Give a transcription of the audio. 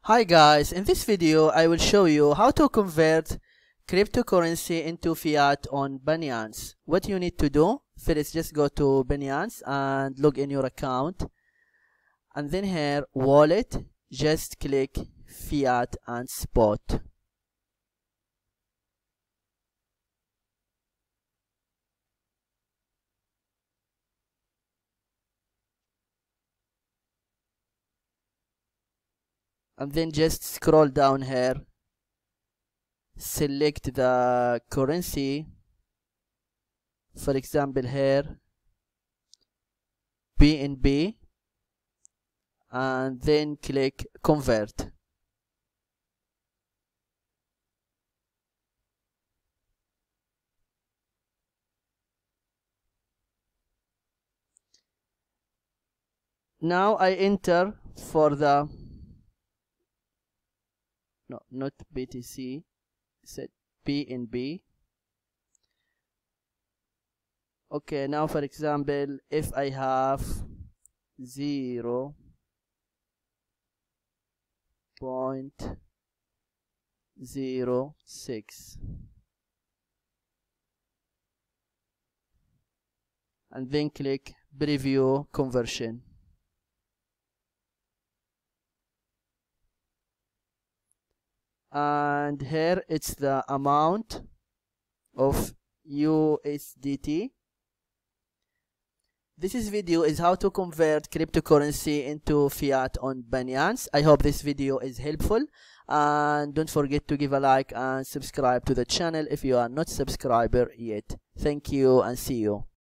Hi guys, in this video I will show you how to convert cryptocurrency into fiat on Binance. What you need to do, first just go to Binance and log in your account, and then here wallet, just click fiat and spot. And then just scroll down here, select the currency, for example here BNB, and then click convert. Now I enter for the not BTC, set BNB. Okay, now for example, if I have 0.06 and then click preview conversion. And here it's the amount of USDT. This video is how to convert cryptocurrency into fiat on Binance. I hope this video is helpful, and don't forget to give a like and subscribe to the channel if you are not subscriber yet. Thank you and see you.